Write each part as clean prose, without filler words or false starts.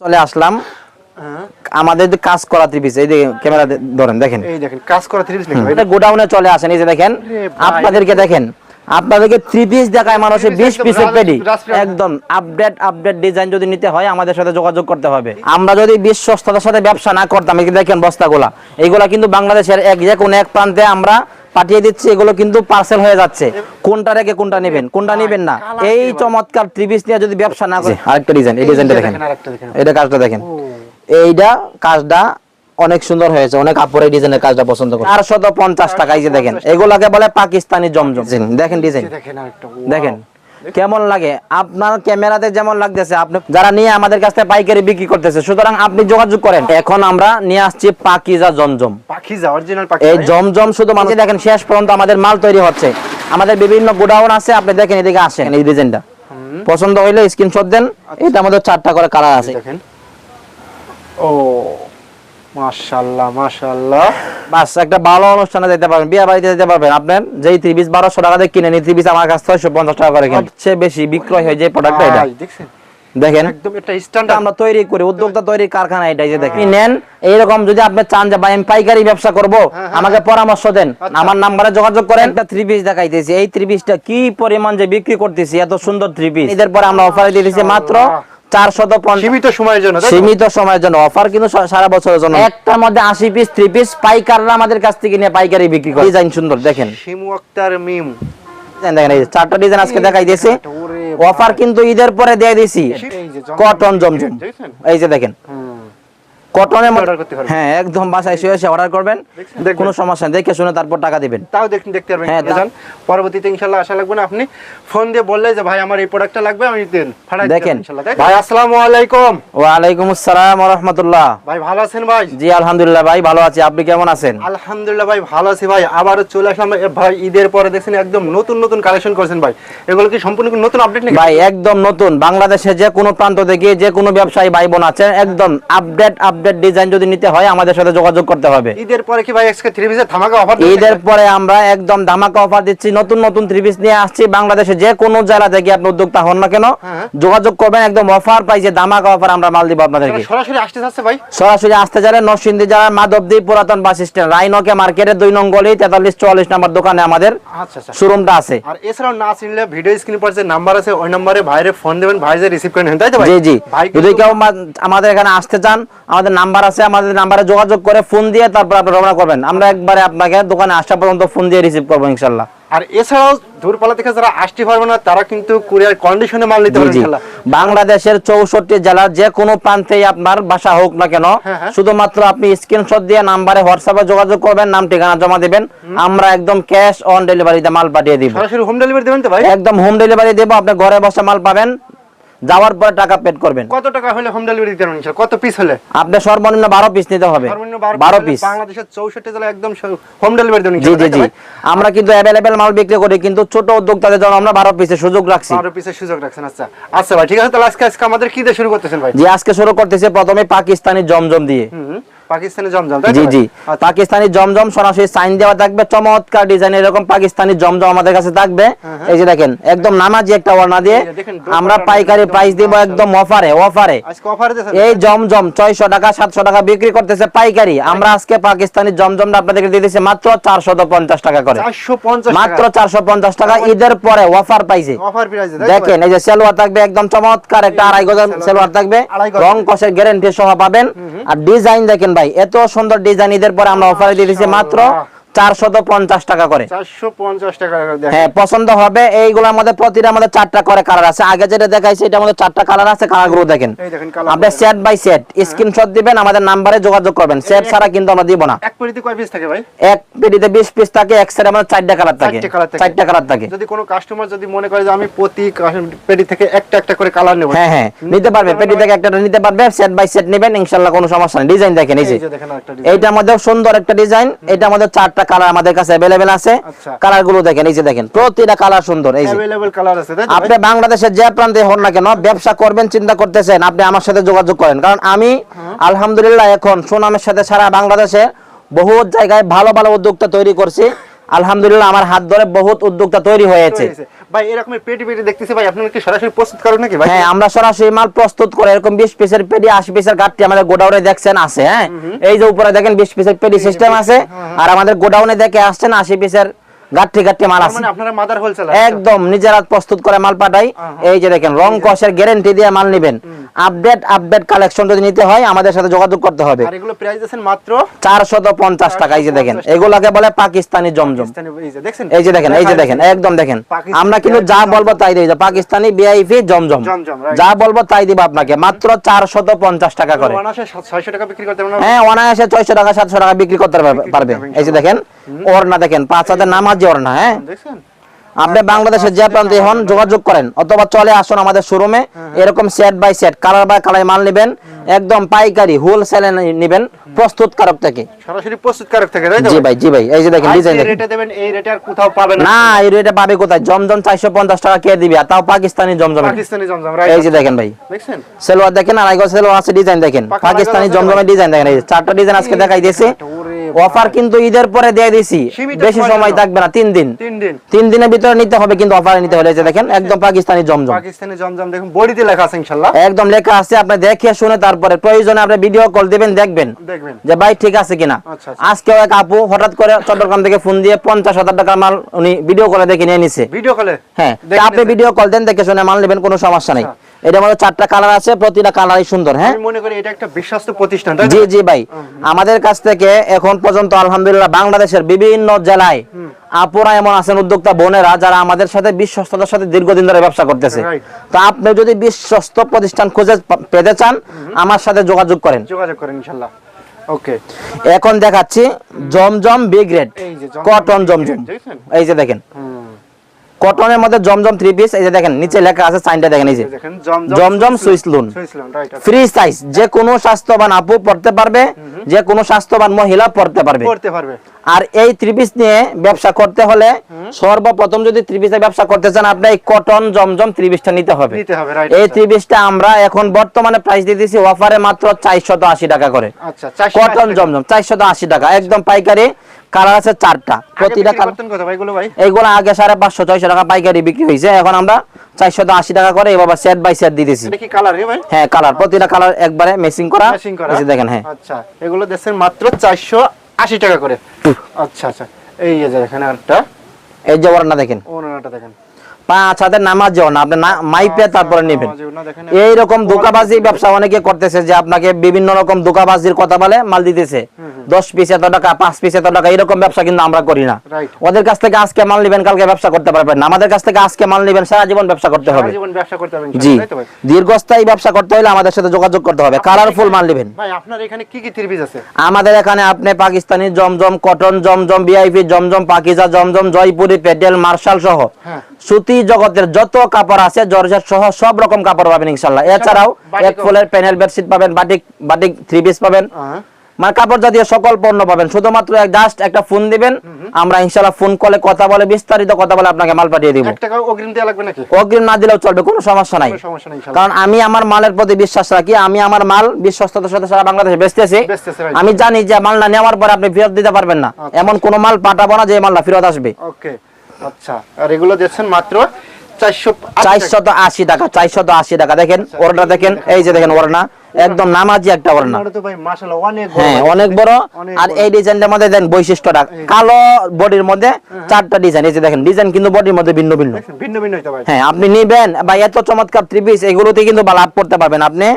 চলে আসলাম আমাদের যে কাজ করা ত্রিপিস, এই যে ক্যামেরা ধরেন, দেখেন এই দেখেন কাজ করা ত্রিপিস নাকি ভাই? এটা গোডাউনে চলে আসেন, এই যে দেখেন আপনাদেরকে দেখেন, আপনাদেরকে থ্রি পিস দেখায় মানুষের 20 পিসের পেডি একদম আপডেট ডিজাইন যদি নিতে হয় আমাদের সাথে যোগাযোগ করতে হবে। আমরা যদি বিশ্বস্ততার সাথে ব্যবসা না করতাম, এই যে দেখেন বস্তাগুলা, এইগুলা কিন্তু বাংলাদেশের যে কোনো এক প্রান্তে আমরা পাঠিয়ে দিচ্ছি, এগুলো কিন্তু পার্সেল হয়ে যাচ্ছে। কোনটা রেখে কোনটা নেবেন, কোনটা নেবেন না, এই চমৎকার থ্রি পিস নিয়ে যদি ব্যবসা না করে। আরেকটা ডিজাইন, এই ডিজাইনটা দেখেন, এটা কাজটা দেখেন, এইটা কাজটা অনেক সুন্দর হয়েছে, অনেক আপুরা এই ডিজাইনের কাজটা পছন্দ করে। 450 টাকা, এই যে দেখেন, এগুলাকে বলে পাকিস্তানি জমজম। দেখেন ডিজাইন, দেখেন কেমন লাগে, আপনার ক্যামেরাতে যেমন লাগতেছে, আপনি যারা নিয়ে আমাদের কাছ থেকে পাইকারি বিক্রি করতেছে, সুতরাং আপনি যোগাযোগ করেন। এখন আমরা নিয়ে আসছি পাকিজা জমজম, পাকিজা অরিজিনাল পাকিজা। এই জমজম শুধু মানুষ দেখেন শেষ পর্যন্ত আমাদের মাল তৈরি হচ্ছে, আমাদের বিভিন্ন গোডাউন আছে, আপনি দেখেন এদিকে আসেন, এই ডিজাইনটা পছন্দ হইলে স্ক্রিনশট দেন। এটা আমাদের 4টা করে কালার আছে, দেখেন। ও মাশাআল্লাহ মাশাআল্লাহ, বাস একটা ভালো অনুষ্ঠানে যেতে পারবেন, বিয়ে বাড়িতে যেতে পারবেন। আপনার যেই থ্রি পিস 1200 টাকা দিয়ে কিনে নি, থ্রি পিস আমার কাছ থেকে 650 টাকা করে কিনে, সবচেয়ে বেশি বিক্রয় হয় যে প্রোডাক্টটা এটা। দেখছেন, দেখেন একদম এটা স্ট্যান্ডার্ড আমরা তৈরি করি, উদ্যোক্তা তৈরি কারখানা এটা। এই যে দেখেন, নেন এইরকম যদি আপনি চান যে ভাই আমি পাইকারি ব্যবসা করব, আমাকে পরামর্শ দেন, আমার নাম্বারে যোগাযোগ করেন। একটা থ্রি পিস দেখাইতেছি, এই থ্রি পিসটা কি পরিমাণ যে বিক্রি করতেছি, এত সুন্দর থ্রি পিস। এদের পরে আমরা অফারে দিয়ে দিয়েছি মাত্র 450, সীমিত সময়ের জন্য, সীমিত সময়ের জন্য অফার, কিন্তু সারা বছরের জন্য। একটার মধ্যে 80 পিস থ্রি পিস পাইকাররা আমাদের কাছ থেকে নিয়ে পাইকারি বিক্রি করে। ডিজাইন সুন্দর দেখেন, শিমু আক্তার মিম, দেখেন এই 4টা ডিজাইন আজকে দেখাই দিয়েছি, অফার কিন্তু ঈদের পরে দিয়ে দিয়েছি। কটন জমজম, এই যে দেখেন কটনের অর্ডার করতে পারবেন। হ্যাঁ একদম বাসায় এসে অর্ডার করবেন, কোনো সমস্যা নেই, দেখে শুনে তারপর টাকা দিবেন। তাও দেখতে পারবেন। হ্যাঁ, পরবর্তীতে ইনশাআল্লাহ আশা লাগবে না, আপনি ফোন দিয়ে বললে যে ভাই আমার এই প্রোডাক্টটা লাগবে, আমি দেন ফাটাই দেব দেখেন। ইনশাআল্লাহ। ভাই আসসালামু আলাইকুম। ওয়া আলাইকুম আসসালাম ওয়া রাহমাতুল্লাহ। ভাই ভালো আছেন ভাই? জি আলহামদুলিল্লাহ ভাই ভালো আছি, আপনি কেমন আছেন? আলহামদুলিল্লাহ ভাই ভালো আছি ভাই। আবারো চলে আসলাম ভাই ঈদের পরে, দেখছেন একদম নতুন কালেকশন করেছেন ভাই। এগুলো কি সম্পূর্ণ নতুন আপডেট নাকি ভাই? একদম নতুন, বাংলাদেশে যে কোনো প্রান্ত থেকে যে কোনো ব্যবসায়ী ভাই বোন আছেন, একদম আপডেট ডিজাইন যদি নিতে হয় আমাদের সাথে যোগাযোগ করতে হবে। ঈদের পরে কি ভাই আজকে থ্রি পিসের ধামাকা অফার? ঈদের পরে আমরা একদম ধামাকা অফার দিচ্ছি, নতুন থ্রি পিস নিয়ে আসছি। বাংলাদেশে যে কোনো জেলা থেকে আপনি উদ্যোক্তা হন না কেন যোগাযোগ করবেন, একদম অফার পাইছে, ধামাকা অফার আমরা মাল দিব আপনাদেরকে। সরাসরি আসতে চাচ্ছে ভাই? সরাসরি আসতে চাইলে নরসিংদী জেলার মাধবদী পুরাতন বাস স্ট্যান্ড, রাইনকে মার্কেটের 2 নং গলি 4344 নম্বর দোকানে আমাদের শোরুমটা আছে। আর এছাড়াও না চিনলে ভিডিও স্ক্রিন পর যে নাম্বার আছে ওই নম্বরে ভাইরে ফোন দিবেন, ভাই যে রিসিভ করেন, তাই তো ভাই? জি জি, ভাই যদি কেউ আমাদের এখানে আসতে চান, আমাদের নাম্বার আছে, আমাদের নাম্বারে যোগাযোগ করে ফোন দিয়ে তারপর আপনি রওনা করবেন। আমরা একবারে আপনাকে দোকানে আসা পর্যন্ত ফোন দিয়ে রিসিভ করবো ইনশাআল্লাহ। আর এছাড়াও দূরপাল্লা থেকে যারা আসতে পারবে না তারা কিন্তু কুরিয়ার কন্ডিশনে মাল নিতে পারবে ইনশাআল্লাহ। বাংলাদেশের 64 জেলার যে কোনো প্রান্তেই আপনার বাসা হোক না কেন, শুধুমাত্র আপনি স্ক্রিনশট দিয়ে নাম্বারে হোয়াটসঅ্যাপে যোগাযোগ করবেন, নাম ঠিকানা জমা দিবেন, আমরা একদম ক্যাশ অন ডেলিভারিতে মাল পাঠিয়ে দিব। সরাসরি হোম ডেলিভারি দিবেন তো ভাই? একদম হোম ডেলিভারি দেব, আপনি ঘরে বসে মাল পাবেন, যাওয়ার পরে টাকা পেড করবেন। কত টাকা হলে হোম ডেলিভারি দিতে পারবেন ইনশাআল্লাহ? কত পিস হলে? আপনি সর্বনিম্ন 12 পিস নিতে হবে, 12 পিস। বাংলাদেশের 64 জেলা একদম হোম ডেলিভারি দেন জি জি জি, আমরা কিন্তু अवेलेबल মাল বিক্রি করি, কিন্তু ছোট উদ্যোক্তাদের জন্য আমরা 12 পিসের সুযোগ রাখছি। 12 পিসের সুযোগ রাখছেন, আচ্ছা আচ্ছা ভাই ঠিক আছে। তাহলে আজকে আমাদের কি দিয়ে শুরু করতেছেন ভাই? জি আজকে শুরু করতেছি প্রথমে পাকিস্তানি জমজম দিয়ে। পাকিস্তানি জমজম, তাই তো? জি জি, পাকিস্তানি জমজম সরাসরি সাইন দেওয়া থাকবে, চমৎকার ডিজাইন এরকম পাকিস্তানি জমজম আমাদের কাছে থাকবে। এই যে দেখেন একদম নামাজি একটা ওড়না দিয়ে আমরা পাইকারি প্রাইস দিব, একদম অফারে। আজকে অফারে দেন এই জমজম 600 টাকা 700 টাকা বিক্রি করতেছে পাইকারি, আমরা আজকে পাকিস্তানি জমজমটা আপনাদেরকে দিয়ে দিয়েছি মাত্র 450 টাকা করে। 450 মাত্র 450 টাকা, ঈদের পরে অফার পাইছে। অফার প্রাইসে দেখেন এই যে সেলওয়ার থাকবে, একদম চমৎকার একটা 2.5 গজ সেলওয়ার থাকবে, রং কষের গ্যারান্টি সহ পাবেন। আর ডিজাইন দেখেন ভাই, এত সুন্দর ডিজাইন ঈদের পরে আমরা অফারে দিয়ে দিয়েছি মাত্র 450 টাকা করে। 450 টাকা দেখেন। হ্যাঁ পছন্দ হবে। এইগুলোর মধ্যে প্রতিটা আমাদের 4টা করে কালার আছে, আগে যেটা দেখাইছি এটার মধ্যে 4টা কালার আছে, কালারগুলো দেখেন। এই দেখেন কালার, আপনি সেট বাই সেট স্ক্রিনশট দিবেন, আমাদের নাম্বারে যোগাযোগ করবেন, সেট ছাড়া কিন্তু আমরা দিব না। এক পেটিতে কয় পিস থাকে ভাই? এক পেটিতে 20 পিস থাকে, এক সেটে আমাদের 4টা কালার থাকে, 4টা কালার থাকে। যদি কোনো কাস্টমার যদি মনে করে যে আমি প্রতি পেটি থেকে একটা করে কালার নেব, হ্যাঁ নিতে পারবে, পেটি থেকে একটা নিতে পারবে, সেট বাই সেট নেবেন ইনশাআল্লাহ, কোনো সমস্যা নেই। ডিজাইন দেখেন, এই যে এইটার মধ্যে সুন্দর একটা ডিজাইন, এটার মধ্যে 4টা কালার আমাদের কাছে अवेलेबल আছে। কালারগুলো দেখেন, এই যে দেখেন প্রতিটা কালার সুন্দর। এই যে अवेलेबल কালার আছে, তাই তো? আপনি বাংলাদেশের যে প্রান্তে হন না কেন, ব্যবসা করবেন চিন্তা করতেছেন, আপনি আমার সাথে যোগাযোগ করেন। কারণ আমি আলহামদুলিল্লাহ এখন সুনামের সাথে সারা বাংলাদেশে বহুত জায়গায় ভালো উদ্যোক্তা তৈরি করছি। আলহামদুলিল্লাহ আমার হাত ধরে বহুত উদ্যোক্তা তৈরি হয়েছে। ভাই এরকমের পেটি দেখতেছি ভাই, আপনারা কি সরাসরি প্রস্তুত করেন নাকি ভাই? হ্যাঁ, আমরা সরাসরি মাল প্রস্তুত করে এরকম 20 পিসের পেটি 80 পিসের গাঁটটি আমাদের গোডাউনে দেখছেন আছে। হ্যাঁ, এই যে উপরে দেখেন 20 পিসের পেটি সিস্টেম আছে, আর আমাদের গোডাউনে দেখে আসছেন 80 পিসের গাঁটটি মাল আছে। মানে আপনারা মাদার হোলসেল একদম নিজেরা প্রস্তুত করে মাল পাঠাই। এই যে দেখেন রং কষের গ্যারান্টি দিয়ে মাল নেবেন। আপডেট কালেকশন যদি নিতে হয় আমাদের সাথে যোগাযোগ করতে হবে। আর এগুলো প্রাইস আছেন মাত্র 450 টাকা। এই যে দেখেন এগুলোকে বলে পাকিস্তানি জমজম। এই যে দেখেন একদম দেখেন, আমরা কিন্তু যা বলবো তাই দিই, পাকিস্তানি ভিআইপি জমজম, যা বলবো তাই দিব আপনাকে মাত্র 450 টাকা করে। অনায়াসে 600 টাকা বিক্রি করতে পারবেন। হ্যাঁ, অনায়াসে 600 টাকা 700 টাকা বিক্রি করতে পারবে। এই যে দেখেন ওড়না দেখেন 5000 নামাজি ওড়না। হ্যাঁ, দেখছেন আপনি বাংলাদেশের যে প্রান্তে হন যোগাযোগ করেন অথবা চলে আসুন আমাদের শোরুমে। এরকম set by set colour by colour মাল নেবেন, একদম পাইকারি হোলসেলে নেবেন প্রস্তুতকারক থেকে, সরাসরি প্রস্তুতকারক থেকে, তাই তো? জি ভাই, জি ভাই। এই যে দেখেন ডিজাইন দেখেন, রেটে দেবেন, এই রেটে আর কোথাও পাবেন না। এই রেটে পাবে কোথায়? জমজম 450 টাকা কে দিবে, আর তাও পাকিস্তানি জমজম। পাকিস্তানি জমজম, এই যে দেখেন ভাই, দেখছেন সেলোয়ার দেখেন, আর আইগো সেলোয়ার আছে, ডিজাইন দেখেন পাকিস্তানি জমজমের ডিজাইন দেখেন। এই চারটা ডিজাইন আজকে দেখাই দিয়েছি। অফার কিন্তু ঈদের পরে দিয়ে দিছি, বেশি সময় থাকবে না, 3 দিন। 3 দিনের ভিতরে নিতে হবে কিন্তু অফারে নিতে হলে। এই যে দেখেন একদম পাকিস্তানি জমজম, পাকিস্তানি জমজম দেখুন বডিতে লেখা আছে ইনশাআল্লাহ, একদম লেখা আছে। আপনি দেখে শুনে তারপরে প্রয়োজনে আপনি ভিডিও কল দিবেন, দেখবেন যে ভাই ঠিক আছে কিনা। আজকেও এক আপু হঠাৎ করে চট্টগ্রাম থেকে ফোন দিয়ে 50,000 টাকার মাল উনি ভিডিও কলে দেখে নিয়ে নিছে। ভিডিও কলে? হ্যাঁ, আপনি ভিডিও কল দেন, দেখে শুনে মাল নেবেন, কোনো সমস্যা নাই। এটার মধ্যে 4টা কালার আছে, প্রতিটা কালারই সুন্দর। হ্যাঁ, আমি মনে করি এটা একটা বিশ্বস্ত প্রতিষ্ঠান, তাই না? জি জি ভাই, আমাদের কাছ থেকে এখন পর্যন্ত আলহামদুলিল্লাহ বাংলাদেশের বিভিন্ন জেলায় আপুরা এমন আছেন উদ্যোক্তা বোনেরা যারা আমাদের সাথে বিশ্বস্ততার সাথে দীর্ঘদিন ধরে ব্যবসা করতেছে। তো আপনি যদি বিশ্বস্ত প্রতিষ্ঠান খুঁজে পেতে চান আমার সাথে যোগাযোগ করেন ইনশাআল্লাহ। ওকে, এখন দেখাচ্ছি জমজম বি গ্রেড কটন জমজম। এই যে দেখেন কটনের মধ্যে জমজম 3 পিস। এই যে দেখেন নিচে লেখা আছে, সাইনটা দেখেন, এই যে জমজম সুইসলুন ফ্রি সাইজ। যে কোনো স্বাস্থ্যবান আপু পড়তে পারবে, যে কোনো স্বাস্থ্যবান মহিলা পড়তে পারবে। আর এই 3 পিস নিয়ে ব্যবসা করতে হলে সর্বপ্রথম যদি 3 পিসের ব্যবসা করতে চান আপনি এই কটন জমজম 3 পিসটা নিতে হবে। এই 3 পিসটা আমরা এখন বর্তমানে প্রাইস দিয়ে দিয়েছি অফারে মাত্র 480 টাকা করে। আচ্ছা, কটন জমজম 480 টাকা, একদম পাইকারি। কালার আছে 4টা, প্রতিটা কালার। এইগুলো আগে 550-600 টাকা পাইকারি বিক্রি হয়েছে, এখন আমরা 480 টাকা করে এভাবে সেট বাই সেট দিয়ে দিয়েছি। এটা কি কালার রে ভাই? হ্যাঁ, কালার, প্রতিটা কালার একবারে ম্যাচিং করা। এই যে দেখেন, হ্যাঁ। আচ্ছা, এগুলো দেখছেন মাত্র 480 টাকা করে। আচ্ছা আচ্ছা, এই যে দেখেন আরেকটা, এই যে ওড়না দেখেন, ওড়নাটা দেখেন 5 হাতের নামাজ যাও না, আপনি না মাইপে তারপরে নেবেন। এইরকম ধোঁকাবাজি ব্যবসা অনেকে করতেছে যে আপনাকে বিভিন্ন রকম ধোঁকাবাজির কথা বলে মাল দিতেছে, 10 পিস এত টাকা, 5 পিস এত টাকা, এরকম ব্যবসা কিন্তু আমরা করি না। ওদের কাছ থেকে আজকে মাল নেবেন, কালকে ব্যবসা করতে পারবেন না। আমাদের কাছ থেকে আজকে মাল নেবেন, সারা জীবন ব্যবসা করতে হবে। জি, দীর্ঘস্থায়ী ব্যবসা করতে হলে আমাদের সাথে যোগাযোগ করতে হবে। কালারফুল মাল নেবেন। ভাই আপনার এখানে কি কি 3 পিস আছে? আমাদের এখানে আপনি পাকিস্তানি জমজম, কটন জমজম, ভিআইপি জমজম, পাকিজা জমজম, জয়পুরি, পেটেল, মার্শাল সহ সুতি জগতের যত কাপড় আছে জর্জেট সহ সব রকম কাপড় পাবেন ইনশাআল্লাহ। এছাড়াও এক ফুলের প্যানেল বেডশিট পাবেন, বাটিক 3 পিস পাবেন, মানে কাপড় জাতীয় সকল পণ্য পাবেন। শুধুমাত্র জাস্ট একটা ফোন দিবেন, আমরা ইনশাআল্লাহ ফোন কলে কথা বলে বিস্তারিত কথা বলে আপনাকে মাল পাঠিয়ে দিব। 1 টাকা অগ্রিম দেয়া লাগবে নাকি? অগ্রিম না দিলেও চলবে, কোনো সমস্যা নাই। কারণ আমি আমার মালের প্রতি বিশ্বাস রাখি, আমি আমার মাল বিশ্বস্ততার সাথে সারা বাংলাদেশে বেচতেছি। আমি জানি যে মাল না নেওয়ার পরে আপনি ফেরত দিতে পারবেন না, এমন কোন মাল পাঠাবো না যে মালটা ফেরত আসবে। ওকে, আচ্ছা। আর এগুলো দেখছেন মাত্র 480 টাকা। 480 টাকা। দেখেন ওড়না দেখেন, এই যে দেখেন ওড়না একদম নামাজি একটা ওড়না। হ্যাঁ, অনেক বড়। আর এই ডিজাইনটার মধ্যে দেন বৈশিষ্ট্যটা কালো বডির মধ্যে 4টা ডিজাইন। এই যে দেখেন ডিজাইন কিন্তু বডির মধ্যে ভিন্ন ভিন্ন। হ্যাঁ, আপনি নিবেন বা এত চমৎকার 3 পিস এগুলোতে কিন্তু লাভ করতে পারবেন। আপনি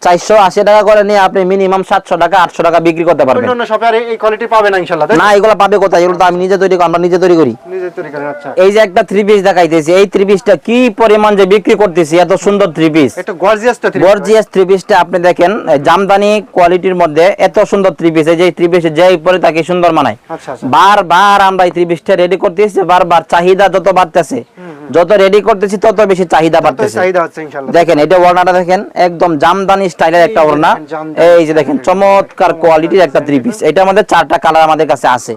480 টাকা করে নিয়ে আপনি মিনিমাম 700 টাকা 800 টাকা বিক্রি করতে পারবেন। অন্য শপে আর এই কোয়ালিটি পাবে না ইনশাআল্লাহ। না, এগুলো পাবে কোথায়? এগুলো তো আমি নিজে তৈরি করি, আমরা নিজে তৈরি করি। আচ্ছা, এই যে একটা 3 পিস দেখাইতেছি, এই 3 পিসটা কি পরিমাণ যে বিক্রি করতেছি, এত সুন্দর 3 পিস, এটা গর্জিয়াস 3 পিসটা আপনি দেখেন জামদানি কোয়ালিটির মধ্যে এত সুন্দর 3 পিস। এই যে 3 পিস যেই পরে তাকে সুন্দর মানায়। আচ্ছা, বারবার আমরা এই 3 পিসটা রেডি করতেছি, বারবার চাহিদা যত বাড়তেছে, যত রেডি করতেছি তত বেশি চাহিদা বাড়তেছে। দেখেন এটা ওড়নাটা দেখেন, একদম জামদানি স্টাইলের একটা ওড়না। এই যে দেখেন চমৎকার কোয়ালিটির একটা 3 পিস। এটা আমাদের 4টা কালার আমাদের কাছে আছে।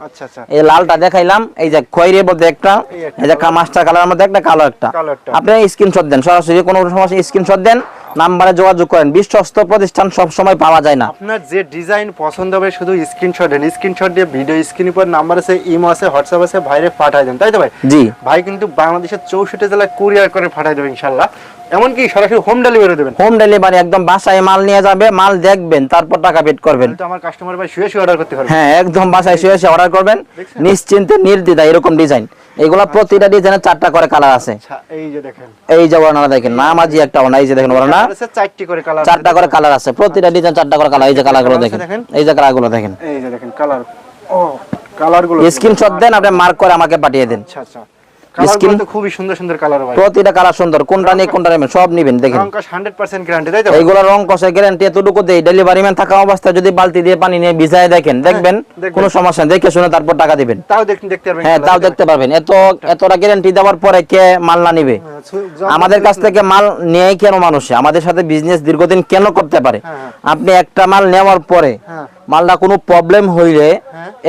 এই লালটা দেখাইলাম, এই যে খয়েরির মধ্যে একটা, এই যে মাস্টার কালারের মধ্যে একটা, কালো একটা। আপনি স্ক্রিনশট দেন, সরাসরি কোনো সমস্যা স্ক্রিনশট দেন, নাম্বারে যোগাযোগ করেন। বিশ্বস্ত প্রতিষ্ঠান সব সময় পাওয়া যায় না। আপনার যে ডিজাইন পছন্দ হবে শুধু স্ক্রিনশট দেন, স্ক্রিনশট দিয়ে ভিডিও স্ক্রিনের উপর নাম্বার আছে, ইমো আছে, হোয়াটসঅ্যাপ আছে, ভাইরে পাঠাই দেন, তাই তো ভাই? জি ভাই কিন্তু বাংলাদেশের 64 জেলায় কুরিয়ার করে পাঠাই দেবে ইনশাআল্লাহ। এমনকি সরাসরি হোম ডেলিভারি দেবেন। হোম ডেলিভারি, একদম বাসায় মাল নিয়ে যাবে, মাল দেখবেন, তারপর টাকা পেড করবেন। তো আমার কাস্টমার ভাই শুয়ে শুয়ে অর্ডার করতে পারবে। হ্যাঁ, একদম বাসায় শুয়ে শুয়ে অর্ডার করবেন, নিশ্চিন্তে নির্দ্বিধায়। এরকম ডিজাইন, এগুলা প্রতিটা ডিজাইনের 4টা করে কালার আছে। আচ্ছা, এই যে দেখেন, এই যে ওড়না দেখেন, নামাজি একটা ওড়না, এই যে দেখেন ওড়না, 4টি করে কালার, 4টা করে কালার আছে, প্রতিটা ডিজাইন 4টা করে কালার। এই যে কালারগুলো দেখেন, এই যে কালারগুলো দেখেন, এই যে দেখেন কালার। ও কালারগুলো স্ক্রিনশট দেন, আপনি মার্ক করে আমাকে পাঠিয়ে দেন। আচ্ছা আচ্ছা, কালারগুলো তো খুবই সুন্দর সুন্দর কালার ভাই। প্রতিটা কালার সুন্দর, কোনটা নিয়ে কোনটা নেবেন সব নেবেন। দেখেন রং কস 100% গ্যারান্টি, তাই তো? এইগুলো রং কষের গ্যারান্টি এতটুকু দেই। ডেলিভারি ম্যান থাকা অবস্থায় যদি বালতি দিয়ে পানি নিয়ে ভিজায় দেখেন, দেখবেন কোনো সমস্যা নেই, দেখে শুনে তারপর টাকা দিবেন। তাও দেখতে পারবেন। হ্যাঁ, তাও দেখতে পারবেন। এতটা গ্যারান্টি দেওয়ার পরে কে মাল না নিবে? আমাদের কাছ থেকে মাল নেয় কেন মানুষে? আমাদের সাথে বিজনেস দীর্ঘদিন কেন করতে পারে? আপনি একটা মাল নেওয়ার পরে মালটা কোনো প্রবলেম হইলে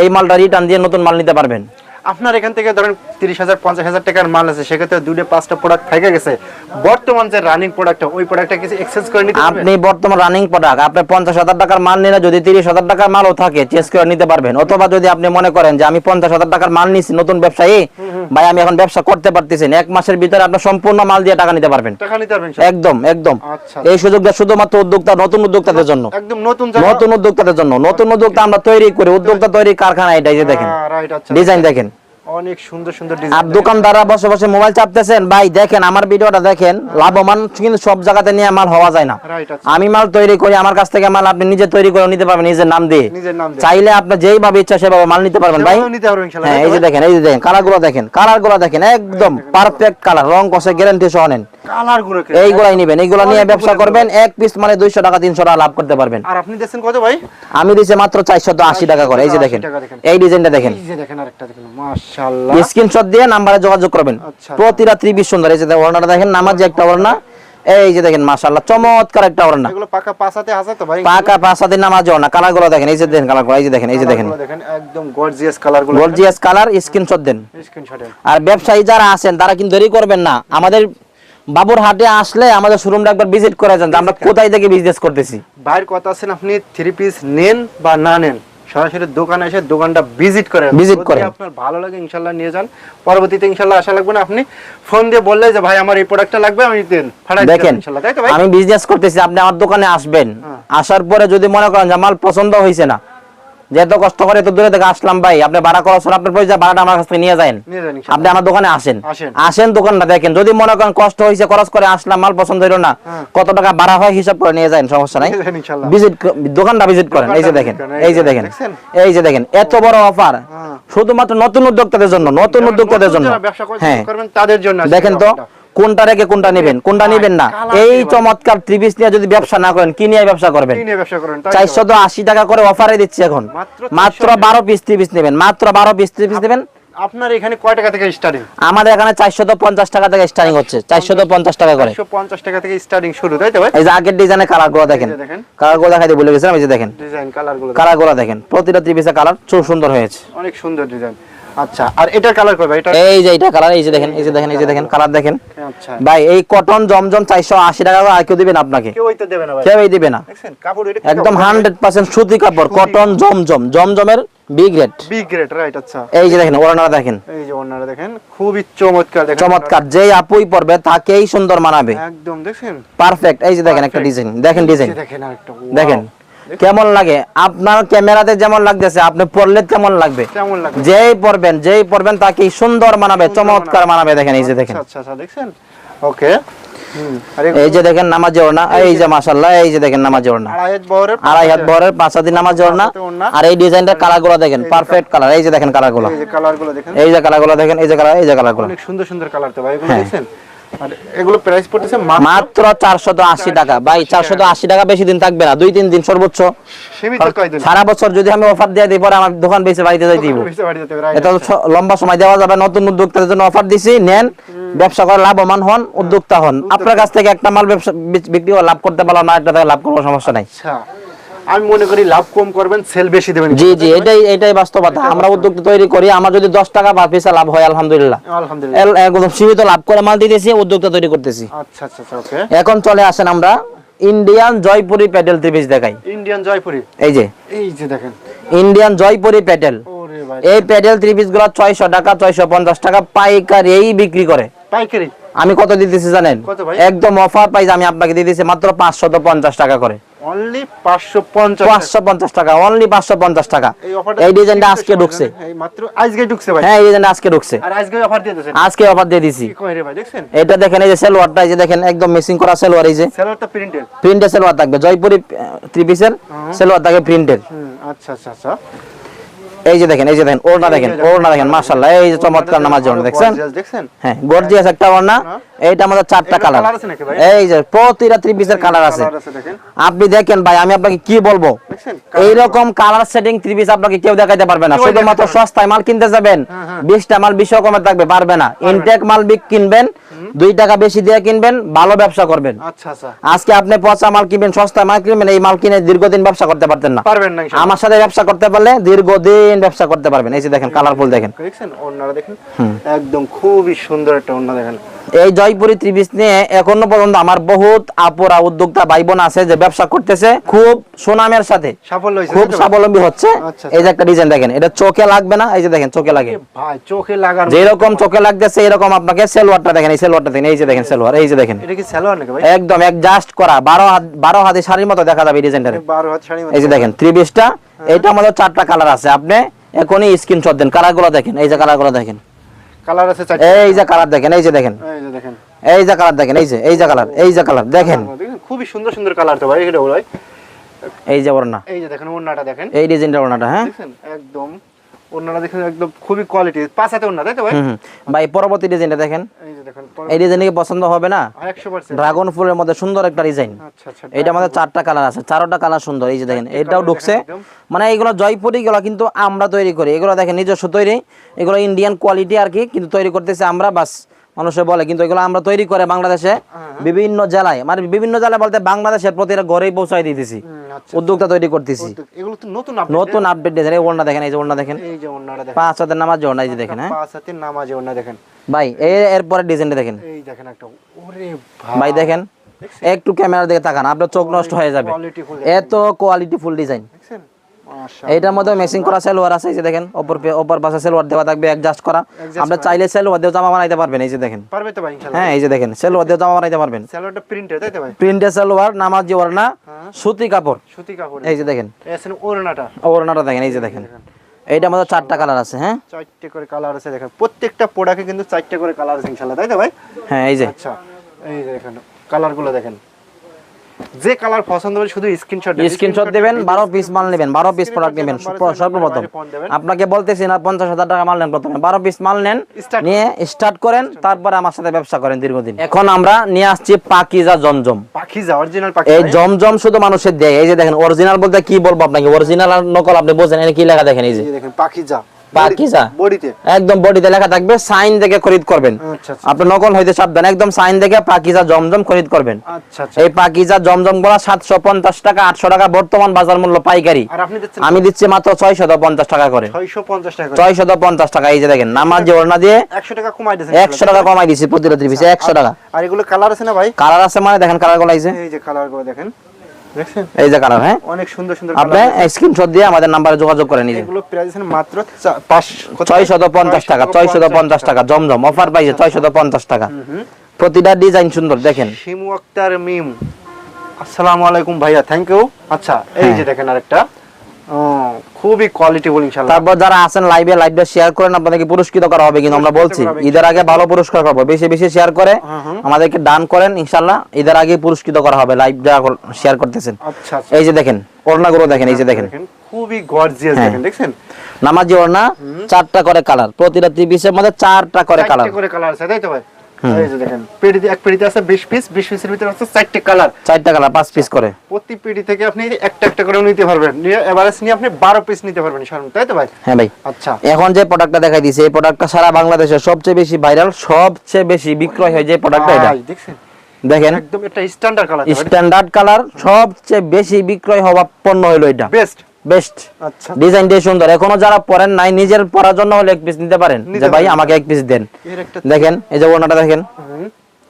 এই মালটা রিটার্ন দিয়ে নতুন মাল নিতে পারবেন। আপনার এখান থেকে ধরেন 30,000 50,000 টাকার মাল আছে, সেক্ষেত্রে 2-5টা প্রোডাক্ট থেকে গেছে, বর্তমান যে রানিং প্রোডাক্টটা ওই প্রোডাক্টটা কিছু এক্সচেঞ্জ করে নিতে পারবেন। আপনি বর্তমান রানিং প্রোডাক্ট, আপনি 50,000 টাকার মাল নিলে যদি 30,000 টাকার মালও থাকে চেঞ্জ করে নিতে পারবেন। অথবা যদি আপনি মনে করেন যে আমি 50,000 টাকার মাল নিছি, নতুন ব্যবসায়ী ভাই, আমি এখন ব্যবসা করতে পারতেছি না, 1 মাসের ভিতরে আপনি সম্পূর্ণ মাল দিয়ে টাকা নিতে পারবেন। টাকা নিতে পারবেন একদম একদম। আচ্ছা, এই সুযোগটা শুধুমাত্র উদ্যোক্তা, নতুন উদ্যোক্তাদের জন্য, একদম নতুন উদ্যোক্তাদের জন্য। নতুন উদ্যোক্তা আমরা তৈরি করি, উদ্যোক্তা তৈরি কারখানা এটা। এই যে দেখেন রাইট, আচ্ছা, ডিজাইন দেখেন, অনেক সুন্দর সুন্দর আর ডিজাইন। দোকানদাররা বসে বসে মোবাইল চাপতেছেন, ভাই দেখেন আমার ভিডিওটা দেখেন, লাভবান কিন্তু সব জায়গাতে নিয়ে মাল হওয়া যায় না। রাইট, আচ্ছা, আমি মাল তৈরি করি, আমার কাছ থেকে মাল আপনি নিজে তৈরি করে নিতে পারবেন নিজের নাম দিয়ে। নিজের নাম দিয়ে চাইলে আপনি যেইভাবে ইচ্ছা সেভাবে মাল নিতে পারবেন ভাই। নিতে পারবেন ইনশাআল্লাহ। হ্যাঁ, এই যে দেখেন, এই যে দেখেন কালারগুলো দেখেন, কালারগুলো দেখেন, একদম পারফেক্ট কালার, রং কষে গ্যারান্টি সহ নেন। কালারগুলো এইগুলাই নেবেন, এইগুলো নিয়ে ব্যবসা করবেন, এক পিস মানে 200 টাকা 300 টাকা লাভ করতে পারবেন। আর আপনি দিচ্ছেন কত ভাই? আমি দিছি মাত্র 480 টাকা করে। এই যে দেখেন, এই ডিজাইনটা দেখেন, এই যে দেখেন আরেকটা দেখেন, মাশাআল্লাহ। স্ক্রিনশট দিয়ে নাম্বারে যোগাযোগ করবেন। প্রতিটা 30 সুন্দর। এই যে ওড়নাটা দেখেন, নামাজি একটা ওড়না, এই যে দেখেন মাশাআল্লাহ চমৎকার একটা ওড়না। এগুলো পাকা পাঁচাতে আছে তো ভাই? পাকা পাঁচাতে নামাজি ওড়না। কালারগুলো দেখেন, এই যে দেখেন কালারগুলো, এই যে দেখেন, এই যে দেখেন একদম গর্জিয়াস কালারগুলো, গর্জিয়াস কালার। স্ক্রিনশট দেন। স্ক্রিনশটে। আর ব্যবসায়ী যারা আছেন তারা কিন্তু দেরি করবেন না, আমাদের বাবুর হাটে আসলে আমাদের শোরুমটা একবার ভিজিট করে যান, যে আমরা কোথায় থেকে বিজনেস করতেছি। ভাইয়ের কথা আছেন, আপনি 3 পিস নেন বা না নেন, সরাসরি দোকানে এসে দোকানটা ভিজিট করেন। আপনার ভালো লাগে ইনশাআল্লাহ নিয়ে যান। পরবর্তীতে ইনশাআল্লাহ আশা লাগবে না, আপনি ফোন দিয়ে বললে যে ভাই আমার এই প্রোডাক্টটা লাগবে, আমি দেন ফাটাই দেব ইনশাআল্লাহ, তাই তো ভাই? আমি বিজনেস করতেছি, আপনি আমার দোকানে আসবেন, আসার পরে যদি মনে করেন যে মাল পছন্দ হইছে না, যে এত কষ্ট করে এত দূরে থেকে আসলাম ভাই, আপনি ভাড়া খরচ আপনার পয়সা, ভাড়াটা আমার কাছ থেকে নিয়ে যান। আপনি আমার দোকানে আসেন দোকানটা দেখেন, যদি মনে করেন কষ্ট হইছে, খরচ করে আসলাম, মাল পছন্দ হইলো না, কত টাকা ভাড়া হয় হিসাব করে নিয়ে যান, সমস্যা নাই। ভিজিট, দোকানটা ভিজিট করেন। এই যে দেখেন, এই যে দেখেন, এই যে দেখেন, এত বড় অফার শুধুমাত্র নতুন উদ্যোক্তাদের জন্য, নতুন উদ্যোক্তাদের জন্য। হ্যাঁ, তাদের জন্য দেখেন তো কোনটা রেখে কোনটা নেবেন, কোনটা নেবেন না। এই চমৎকার 3 পিস নিয়ে যদি ব্যবসা না করেন, কি নিয়ে ব্যবসা করবেন? 480 টাকা করে অফারে দিচ্ছি এখন, মাত্র 12 পিস 3 পিস নেবেন, মাত্র 12 পিস 3 পিস নেবেন। আপনার এখানে কয় টাকা থেকে স্টার্টিং? আমাদের এখানে 450 টাকা থেকে স্টার্টিং হচ্ছে, 450 টাকা করে, 450 টাকা থেকে স্টার্টিং শুরু, তাই তো ভাই? এই যে আগের ডিজাইনের কালারগুলো দেখেন, কালারগুলো দেখাইতে ভুলে গেছিলাম। এই যে দেখেন ডিজাইন কালারগুলো দেখেন, প্রতিটা 3 পিসের কালার খুব সুন্দর হয়েছে, অনেক সুন্দর ডিজাইন। আচ্ছা, আর এটার কালার কই ভাই? এটা এই যে এটা কালার, এই যে দেখেন, এই যে দেখেন, এই যে দেখেন কালার দেখেন। আচ্ছা ভাই, এই কটন জমজম 480 টাকা করে আর কেউ দিবেন আপনাকে? কেউই তো দেবে না ভাই, কেউই দিবে না। দেখেন কাপড় এটা একদম 100% সুতি কাপড়, কটন জমজম, জমজমের বি গ্রেড, রাইট। আচ্ছা, এই যে দেখেন ওড়নাটা দেখেন, এই যে ওড়নাটা দেখেন, খুবই চমৎকার, দেখেন চমৎকার, যেই আপুই পরবে তাকেই সুন্দর মানাবে, একদম দেখেন পারফেক্ট। এই যে দেখেন একটা ডিজাইন, দেখেন ডিজাইন দেখেন আরেকটা, দেখেন কেমন লাগে। আপনার ক্যামেরাতে যেমন লাগতেছে, আপনি পরলে কেমন লাগবে? কেমন লাগবে? যেই পরবেন তাকেই সুন্দর মানাবে, চমৎকার মানাবে। দেখেন এই যে দেখেন, আচ্ছা আচ্ছা দেখছেন, ওকে। এই যে দেখেন নামাজি ওড়না, এই যে মাশাআল্লাহ, এই যে দেখেন নামাজি ওড়না, আড়াই হাত বহরের 5 হাত নামাজি ওড়না। আর এই ডিজাইনটার কালারগুলো দেখেন, পারফেক্ট কালার। এই যে দেখেন কালারগুলো, এই যে কালারগুলো দেখেন, এই যে কালারগুলো দেখেন, এই যে কালার, এই যে কালারগুলো, অনেক সুন্দর সুন্দর কালার তো ভাই, এগুলো দেখছেন। আর এগুলো প্রাইস পড়তেছে মাত্র 480 টাকা। ভাই 480 টাকা বেশি দিন থাকবে না, 2-3 দিন সর্বোচ্চ, সীমিত কয়দিন। সারা বছর যদি আমি অফার দিয়ে দিই, পরে আমার দোকান বেচে বাড়িতে যাই দিব, এটা লম্বা সময় দেওয়া যাবে। নতুন উদ্যোক্তাদের জন্য অফার দিছি, নেন, ব্যবসা করে লাভবান হন, উদ্যোক্তা হন। আপনার কাছ থেকে একটা মাল ব্যবসা বিক্রি করে লাভ করতে পারলাম না, একটা থেকে লাভ করবো, সমস্যা নাই। আচ্ছা, আমি মনে করি লাভ কম করবেন, সেল বেশি দেবেন। জি জি, এটাই বাস্তবতা। আমরা উদ্যোক্তা তৈরি করি, আমার যদি 10 টাকা পার পিসে লাভ হয় আলহামদুলিল্লাহ, একদম সীমিত লাভ করে মাল দিতেছি, উদ্যোক্তা তৈরি করতেছি। আচ্ছা আচ্ছা আচ্ছা, ওকে। এখন চলে আসেন আমরা Indian Jaipuri Patel three piece দেখাই। ইন্ডিয়ান জয়পুরি, এই যে দেখেন ইন্ডিয়ান জয়পুরি প্যাটেল। ওরে ভাই, এই প্যাটেল থ্রি পিস গুলো 600 টাকা 650 টাকা পাইকারি বিক্রি করে। পাইকারি আমি কত দিতেছি জানেন? কত ভাই? একদম অফার প্রাইস আমি আপনাকে দিয়ে দিতেছি মাত্র 550 টাকা করে। অনলি 550 550 টাকা, অনলি 550 টাকা। এই ডিজাইনটা আজকে ঢুকছে, এই মাত্র আজকে ঢুকছে ভাই। হ্যাঁ, এই ডিজাইনটা আজকে ঢুকছে, আর আজকে অফার দিয়ে দিয়েছেন। আজকে অফার দিয়ে দিছি। কি কয় রে ভাই, দেখছেন? এটা দেখেন, এই যে সালোয়ারটা, এই যে দেখেন একদম মেসিং করা সালোয়ার, এই যে সেলরটা প্রিন্টেড, প্রিন্টের সালোয়ার থাকবে, জয়পুরি থ্রি পিসের সালোয়ার থাকবে প্রিন্টের। আচ্ছা আচ্ছা আচ্ছা, এই যে দেখেন, এই যে দেখেন ওড়না দেখেন, ওড়না দেখেন মাশাআল্লাহ, এই যে চমৎকার নামাজ ওড়না দেখছেন? দেখছেন? হ্যাঁ, গর্জিয়াস একটা ওড়না। এইটা আমাদের 4টা কালার, কালার আছে নাকি ভাই? এই যে প্রতিটা থ্রি পিসের কালার আছে। দেখেন, আপনি দেখেন ভাই, আমি আপনাকে কি বলবো, দেখছেন? এইরকম কালার সেটিং থ্রি পিস আপনাকে কেউ দেখাইতে পারবে না। শুধুমাত্র সস্তায় মাল কিনতে যাবেন, 20টা মাল 20 রকমের থাকবে, পারবে না। ইনটেক মাল কিনবেন, 2 টাকা বেশি দিয়ে কিনবেন, ভালো ব্যবসা করবেন। আচ্ছা আচ্ছা, আজকে আপনি পচা মাল কিনবেন, সস্তা মাল কিনবেন, এই মাল কিনে দীর্ঘদিন ব্যবসা করতে পারতেন না। পারবেন না ইনশাআল্লাহ। আমার সাথে ব্যবসা করতে পারলে দীর্ঘদিন ব্যবসা করতে পারবেন। এই যে দেখেন কালারফুল দেখেন, দেখছেন ওন্নাটা দেখেন, একদম খুবই সুন্দর একটা ওন্না দেখেন। এই জয়পুরি থ্রি পিস নিয়ে এখনো পর্যন্ত আমার বহুত আপুরা উদ্যোক্তা ভাই বোন আছে যে ব্যবসা করতেছে, খুব সুনামের সাথে সাফল্য হয়েছে, খুব স্বাবলম্বী হচ্ছে। আচ্ছা, এই যে একটা ডিজাইন দেখেন, এটা চোখে লাগবে না, এই যে দেখেন চোখে লাগে ভাই, চোখে লাগার যেরকম চোখে লাগতেছে এরকম আপনাকে সালোয়ারটা দেখেন, এই সালোয়ারটা দেখেন, এই যে দেখেন সালোয়ার, এই যে দেখেন, এটা কি সালোয়ার নাকি ভাই? একদম অ্যাডজাস্ট করা 12 হাতে শাড়ির মতো দেখা যাবে এই ডিজাইনটারে। 12 হাত শাড়ি এই যে দেখেন থ্রি পিসটা, এটা আমাদের 4টা কালার আছে। আপনি এখনই স্ক্রিনশট দেন, কালারগুলো দেখেন, এই যে কালারগুলো দেখেন, কালার আছে 4টা। এই যে কালার দেখেন, এই যে দেখেন, এই যে দেখেন, এই যে কালার দেখেন, এই যে কালার, এই যে কালার দেখেন, দেখেন খুবই সুন্দর সুন্দর কালার তো ভাই, এটা ভাই। এই যে ওড়না, এই যে দেখেন ওন্নাটা দেখেন, এই ডিজাইনটা ওড়নাটা, হ্যাঁ দেখেন একদম ওন্নাটা দেখেন, একদম খুবই কোয়ালিটি, 5 হাতে ওন্না, তাই তো ভাই? ভাই পরবর্তী ডিজাইনটা দেখেন, এই যে দেখেন, এই ডিজাইন কি পছন্দ হবে না? 100%। ড্রাগন ফুলের মধ্যে সুন্দর একটা ডিজাইন। আচ্ছা আচ্ছা, এটা আমাদের 4টা কালার আছে, 4টা কালার সুন্দর। এই যে দেখেন এটাও ঢুকছে, মানে এইগুলো জয়পুরি গুলো কিন্তু আমরা তৈরি করি, এগুলো দেখেন নিজস্ব তৈরি, এগুলো ইন্ডিয়ান কোয়ালিটি আর কি, কিন্তু তৈরি করতেছে আমরা, বাস মানুষে বলে, কিন্তু এগুলো আমরা তৈরি করে বাংলাদেশে বিভিন্ন জেলায়, মানে বিভিন্ন জেলায় বলতে বাংলাদেশের প্রতিটা ঘরেই পৌঁছাই দিতেছি, উদ্যোক্তা তৈরি করতেছি। এগুলো তো নতুন নতুন আপডেট ডিজাইন। এই ওড়না দেখেন, এই যে ওড়না দেখেন, এই যে ওন্নাটা দেখেন, 5 হাতের নামাজ ওড়না, এই যে দেখেন, হ্যাঁ 5 হাতে নামাজে ওন্না দেখেন ভাই। এরপরে ডিজাইনটা দেখেন, এই দেখেন একটা, ওরে ভাই দেখেন, একটু ক্যামেরার দিকে তাকান, আপনার চোখ নষ্ট হয়ে যাবে, কোয়ালিটিফুল এত কোয়ালিটি ফুল ডিজাইন। দেখছেন? মাশাআল্লাহ, এইটার মধ্যে মেসিং করা সালোয়ার আছে, এই যে দেখেন অপর পাশে সালোয়ার দেওয়া থাকবে অ্যাডজাস্ট করা, আপনি চাইলে সালোয়ার দিয়ে জামা বানাইতে পারবেন। এই যে দেখেন, পারবে তো ভাই ইনশাআল্লাহ? হ্যাঁ এই যে দেখেন সালোয়ার দিয়ে জামা বানাইতে পারবেন, সালোয়ারটা প্রিন্টেড, তাই তো ভাই? প্রিন্টের সালোয়ার, নামাজি ওড়না, সুতি কাপড়, সুতি কাপড়। এই যে দেখেন এসেন ওড়নাটা, ওড়নাটা দেখেন, এই যে দেখেন, এইটা আমাদের 4টা কালার আছে, হ্যাঁ 4টে করে কালার আছে দেখেন, প্রত্যেকটা প্রোডাক্টে কিন্তু 4টে করে কালার আছে ইনশাআল্লাহ, তাই তো ভাই? হ্যাঁ এই যে আচ্ছা, এই যে দেখেন কালারগুলো দেখেন, যে কালার পছন্দ হবে শুধু স্ক্রিনশট দিবেন, 12 পিস মাল নেবেন, 12 পিস প্রোডাক্ট নেবেন সর্বপ্রথম। আপনাকে বলতেছি না 50,000 টাকা মাল নেন, প্রথমে 12 পিস মাল নেন, নিয়ে স্টার্ট করেন, তারপরে আমার সাথে ব্যবসা করেন দীর্ঘদিন। এখন আমরা নিয়ে আসছি পাকিজা জমজম, পাখিজা অরিজিনাল পাখি। এই জমজম শুধু মানুষের দেয়। এই যে দেখেন অরিজিনাল বলতে কি বলবো আপনাকে, অরিজিনাল আর নকল আপনি বোঝেন, এর কি লেখা দেখেন, এই যে দেখেন পাখিজা, পাকিজা বডিতে একদম বডিতে লেখা থাকবে, সাইন দেখে খরিদ করবেন। আচ্ছা আচ্ছা আপনি নকল হইতে সাবধান, একদম সাইন দেখে পাকিজা জমজম খরিদ করবেন। আচ্ছা আচ্ছা। এই পাকিজা জমজম গুলা 750 টাকা 800 টাকা বর্তমান বাজার মূল্য পাইকারি, আর আপনি দিচ্ছেন আমি দিচ্ছি মাত্র 650 টাকা করে, 650 টাকা করে। 650 টাকা। এই যে দেখেন নামাজি ওড়না দিয়ে 100 টাকা কমাই দিয়েছেন, 100 টাকা কমাই দিছি প্রতিটা থ্রি পিসে 100 টাকা। আর এগুলো কালার আছে না ভাই? কালার আছে, মানে দেখেন কালার গুলো আইছে, এই যে কালারগুলো দেখেন, দেখছেন? এই যে কালার, হ্যাঁ অনেক সুন্দর সুন্দর আপনি কালার। স্ক্রিনশট দিয়ে আমাদের নম্বরে যোগাযোগ করে নিন। এগুলো প্রাইস আছে মাত্র 650 টাকা, 650 টাকা জমজম অফার পাইছে 650 টাকা। প্রতিটা ডিজাইন সুন্দর দেখেন। শিমু আক্তার মিম, আসসালামু আলাইকুম ভাইয়া, থ্যাংক ইউ। আচ্ছা, এই যে দেখেন আরেকটা, খুবই কোয়ালিটিফুল ইনশাআল্লাহ। তারপর যারা আছেন লাইভটা শেয়ার করেন, আপনাদেরকে পুরস্কৃত করা হবে, কিন্তু আমরা বলছি ঈদের আগে ভালো পুরস্কার পাবো, বেশি বেশি শেয়ার করে আমাদেরকে দান করেন, ইনশাআল্লাহ ঈদের আগে পুরস্কৃত করা হবে। লাইভটা শেয়ার করতেছেন। আচ্ছা, এই যে দেখেন ওড়নাগুলো দেখেন, এই যে দেখেন খুবই গর্জিয়াস দেখেন, দেখছেন? নামাজি ওড়না 4টা করে কালার, প্রতিটা থ্রি পিসের মধ্যে 4টা করে কালার, 4টে করে কালার আছে, তাই তো ভাই? এই যে দেখেন পেটিতে, এক পেটিতে আছে 20 পিস, 20 পিসের ভিতরে আছে 4টে কালার, 4টা কালার 5 পিস করে। প্রতি পেটি থেকে আপনি একটা একটা করে নিতে পারবেন, নিয়ে এভারেজ নিয়ে আপনি 12 পিস নিতে পারবেন সর্বনিম্ন, তাই তো ভাই? হ্যাঁ ভাই। আচ্ছা, এখন যে প্রোডাক্টটা দেখাই দিয়েছি, এই প্রোডাক্টটা সারা বাংলাদেশে সবচেয়ে বেশি ভাইরাল, সবচেয়ে বেশি বিক্রয় হয় যে প্রোডাক্টটা, এটা দেখছেন? দেখেন একদম এটা স্ট্যান্ডার্ড কালার, স্ট্যান্ডার্ড কালার, সবচেয়ে বেশি বিক্রয় হওয়া পণ্য হলো এটা, বেস্ট বেস্ট। আচ্ছা ডিজাইনটা সুন্দর, এখনো যারা পরেন নাই নিজের পরার জন্য হলে এক পিস নিতে পারেন, যে ভাই আমাকে এক পিস দেন। এর একটা দেখেন এই যে ওনাটা দেখেন,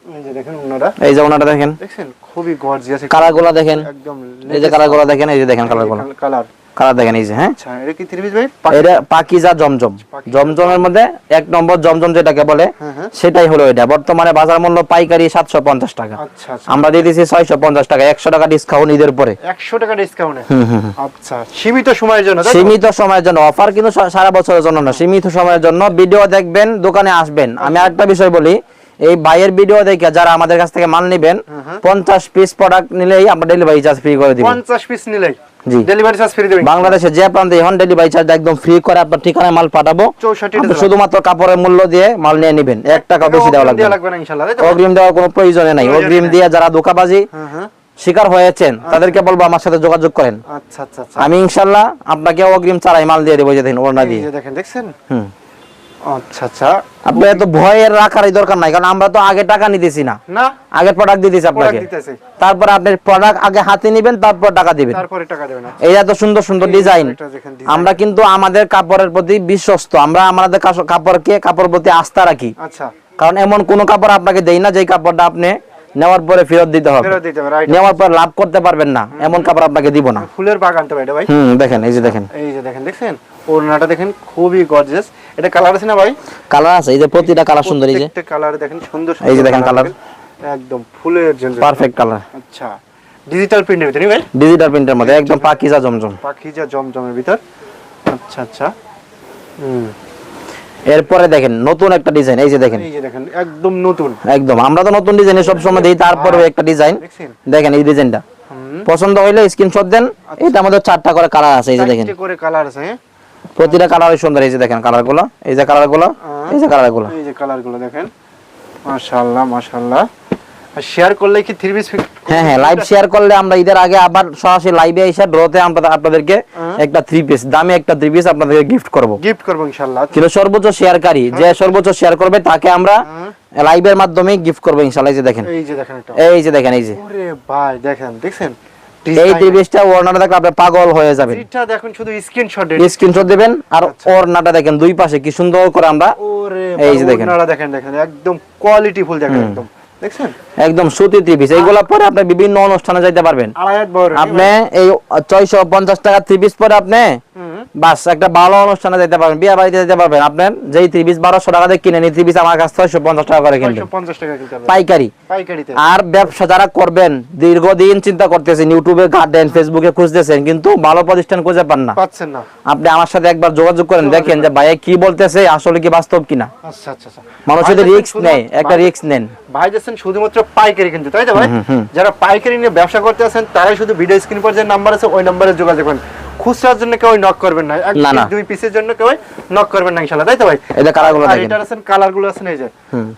এই যে দেখেন ওনাটা, এই যে ওনাটা দেখেন, দেখছেন খুবই গর্জিয়াস, কালারগুলো দেখেন, একদম এই যে কালারগুলো দেখেন, এই যে দেখেন কালারগুলো, কালার দেখেন এই যে। হ্যাঁ আচ্ছা এটা কি 3 পিস ভাই? এটা পাকিজা জমজম, জমজমের মধ্যে এক নম্বর জমজম যেটাকে বলে সেটাই হলো এটা। বর্তমানে বাজার মূল্য পাইকারি 750 টাকা, আচ্ছা আচ্ছা, আমরা দিয়ে দিয়েছি 650 টাকা, 100 টাকা ডিসকাউন্ট ঈদের পরে, 100 টাকা ডিসকাউন্টে। আচ্ছা সীমিত সময়ের জন্য, তাই তো? সীমিত সময়ের জন্য অফার, কিন্তু সারা বছরের জন্য না, সীমিত সময়ের জন্য। ভিডিও দেখবেন, দোকানে আসবেন। আমি আরেকটা বিষয় বলি, এই বাইয়ের ভিডিও দেখে যারা আমাদের কাছ থেকে মাল নেবেন, 50 পিস প্রোডাক্ট নিলেই আমরা ডেলিভারি চার্জ ফ্রি করে দিব। 50 পিস নিলেই জি ডেলিভারি চার্জ ফ্রি দেবেন। বাংলাদেশে যে প্রান্তে হন ডেলিভারি চার্জ একদম ফ্রি করে আপনার ঠিকানায় মাল পাঠাবো। 64 আপনি শুধুমাত্র কাপড়ের মূল্য দিয়ে মাল নিয়ে নেবেন, 1 টাকা বেশি দেওয়া লাগবে না ইনশাআল্লাহ, তাই তো? অগ্রিম দেওয়ার কোনো প্রয়োজন নেই। অগ্রিম দিয়ে যারা ধোঁকাবাজি শিকার হয়েছেন তাদেরকে বলবো আমার সাথে যোগাযোগ করেন। আচ্ছা আচ্ছা আচ্ছা, আমি ইনশাআল্লাহ আপনাকে অগ্রিম ছাড়াই মাল দিয়ে দেবো, যে দেখেন ওড়না দিয়ে। এই যে দেখেন, দেখছেন? আচ্ছা আচ্ছা, আপনি এত ভয়ের রাখারই দরকার নাই, কারণ আমরা তো আগে টাকা নিতেছি না, না আগে প্রোডাক্ট দিতেছি আপনাকে, প্রোডাক্ট দিতেছি, তারপর আপনি প্রোডাক্ট আগে হাতে নেবেন, তারপর টাকা দিবেন, তারপরে টাকা দেবেন। এই এত সুন্দর সুন্দর ডিজাইন। এটা দেখেন আমরা কিন্তু আমাদের কাপড়ের প্রতি বিশ্বস্ত, আমরা আমাদের কাপড়ের প্রতি আস্থা রাখি। আচ্ছা, কারণ এমন কোন কাপড় আপনাকে দেই না যে কাপড়টা আপনি নেওয়ার পরে ফেরত দিতে হবে, ফেরত দিতে হবে, রাইট। নেওয়ার পর লাভ করতে পারবেন না, এমন কাপড় আপনাকে দিব না। ফুলের বাগান তো এটা ভাই। দেখেন এই যে দেখেন, এই যে দেখেন, দেখছেন ওড়নাটা দেখেন খুবই গর্জিয়াস। এটা কালার আছে না ভাই? কালার আছে, এই যে প্রতিটা কালার সুন্দর, এই যে প্রত্যেকটা কালার দেখেন সুন্দর, এই যে দেখেন কালার, একদম ফুলের জন্য পারফেক্ট কালার। আচ্ছা, ডিজিটাল প্রিন্টের ভিতরে ভাই, ডিজিটাল প্রিন্টের মধ্যে একদম পাকিজা জমজম, পাখিজা জমজমের ভিতর। আচ্ছা আচ্ছা, এরপরে দেখেন নতুন একটা ডিজাইন, এই যে দেখেন, এই যে দেখেন একদম নতুন, একদম আমরা তো নতুন ডিজাইন সব সময় দেই, তারপরে একটা ডিজাইন দেখছেন? দেখেন এই ডিজাইনটা পছন্দ হইলে স্ক্রিনশট দেন। এটা আমাদের 4টা করে কালার আছে, এই যে দেখেন 4টা করে কালার আছে, হ্যাঁ প্রতিটা কালারই সুন্দর। এই যে দেখেন কালারগুলো, এই যে কালারগুলো, এই যে কালারগুলো, এই যে কালারগুলো দেখেন, মাশাআল্লাহ মাশাআল্লাহ। আর শেয়ার করলে কি 3 পিস? হ্যাঁ হ্যাঁ, লাইভ শেয়ার করলে আমরা ঈদের আগে আবার সরাসরি লাইভে এসে ড্রতে আপনাদেরকে একটা 3 পিস দামে একটা 3 পিস আপনাদেরকে গিফট করব ইনশাআল্লাহ। কিন্তু সর্বোচ্চ শেয়ারকারী যে সর্বোচ্চ শেয়ার করবে তাকে আমরা লাইভের মাধ্যমে গিফট করব ইনশাআল্লাহ। এই যে দেখেন, এই যে দেখেন, এটা এই যে দেখেন, এই যে ওরে ভাই দেখেন, দেখছেন এই 3 পিসটা ওড়নাটা দেখলে আপনি পাগল হয়ে যাবেন। এটা দেখুন, শুধু স্ক্রিনশট দিবেন। আর ওড়নাটা দেখেন দুই পাশে কি সুন্দর করে আমরা, ওরে এই যে দেখেন ওড়নাটা দেখেন, দেখেন একদম কোয়ালিটি ফুল দেখেন, একদম দেখছেন একদম সুতি 3 পিস। এইগুলা পরে আপনি বিভিন্ন অনুষ্ঠানে যাইতে পারবেন। আপনি এই 650 টাকা 3 পিস পরে আপনি বাস একটা ভালো অনুষ্ঠানে যেতে পারবেন, বিয়ে বাড়িতে যেতে পারবেন। আপনার যেই 3 পিস 1200 টাকা দিয়ে কিনে নি 3 পিস আমার কাছে 650 টাকা করে কিনবেন, 650 টাকা কিনতে হবে পাইকারি। আর ব্যবসা যারা করবেন, দীর্ঘদিন চিন্তা করতেছেন, ইউটিউবে গার্ডেন ফেসবুকে খুঁজতেছেন কিন্তু ভালো প্রতিষ্ঠান খুঁজে পাচ্ছেন না, আপনি আমার সাথে একবার যোগাযোগ করেন, দেখেন যে ভাই কি বলতেছে আসলে কি বাস্তব কিনা। আচ্ছা আচ্ছা আচ্ছা, মানুষ যদি রিস্ক নেয়, একটা রিস্ক নেন। ভাই যাচ্ছেন শুধুমাত্র পাইকারি কিনতে, তাই তো ভাই? যারা পাইকারি নিয়ে ব্যবসা করতে আছেন তারাই শুধু ভিডিও স্ক্রিন পর যে নাম্বার আছে ওই নম্বরে যোগাযোগ করুন। খুচরার জন্য কেউ নক করবেন না, এক পিস 2 পিসের জন্য কেউ নক করবেন না ইনশাআল্লাহ, তাই তো ভাই? এই যে কালারগুলো দেখেন, এটা আছেন কালারগুলো আছেন, এই যে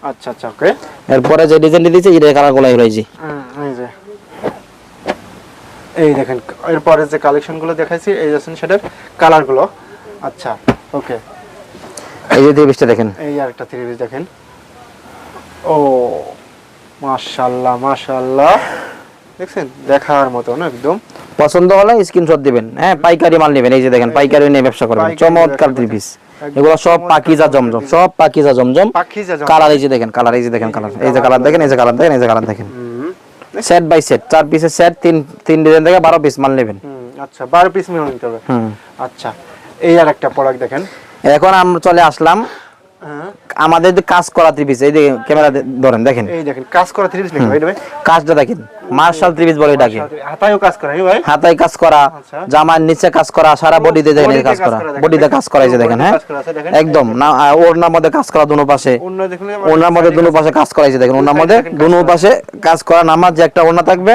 আচ্ছা আচ্ছা, ওকে। এরপরে যে ডিজাইনটা দিয়েছে এই কালারগুলো হইছে, এই যে এই দেখেন, এরপরে যে কালেকশনগুলো দেখাইছি এই আছেন সেটার কালারগুলো। আচ্ছা ওকে, এই যে 3 পিসটা দেখেন, এই আরেকটা 3 পিস দেখেন, ও মাশাআল্লাহ মাশাআল্লাহ, দেখছেন দেখার মতো না, একদম পছন্দ হলে স্ক্রিনশট দিবেন। হ্যাঁ পাইকারি মাল নেবেন, এই যে দেখেন পাইকারি নিয়ে ব্যবসা করবেন, চমৎকার 3 পিস। এগুলো সব পাকিজা জমজম, সব পাকিজা জমজম কালার। এই যে দেখেন কালার, এই যে দেখেন কালার, এই যে কালার দেখেন, এই যে কালার দেখেন, এই যে কালার দেখেন, সেট বাই সেট 4 পিসের সেট, 3 ডিজাইন থেকে 12 পিস মাল নেবেন। আচ্ছা 12 পিস মাল নিতে হবে। আচ্ছা, এই আর একটা প্রোডাক্ট দেখেন। এখন আমরা চলে আসলাম আমাদের কাজ করা 3 পিস। এই যে ক্যামেরা ধরেন, দেখেন এই দেখেন কাজ করা 3 পিস নাকি ভাই? কাজটা দেখেন, মার্শাল 3 পিস বলে এটাকে। হাতায়ও কাজ করা ভাই, হাতায় কাজ করা, জামার নিচে কাজ করা, সারা বডিতে দেখেন কাজ করা, বডিতে কাজ করা, এই যে দেখেন। হ্যাঁ একদম না, ওড়নার মধ্যে কাজ করা, দুনো পাশে ওড়নার মধ্যে দুনো পাশে কাজ করা, এই যে দেখেন ওড়নার মধ্যে দুনো পাশে কাজ করা। নামাজ যে একটা ওড়না থাকবে,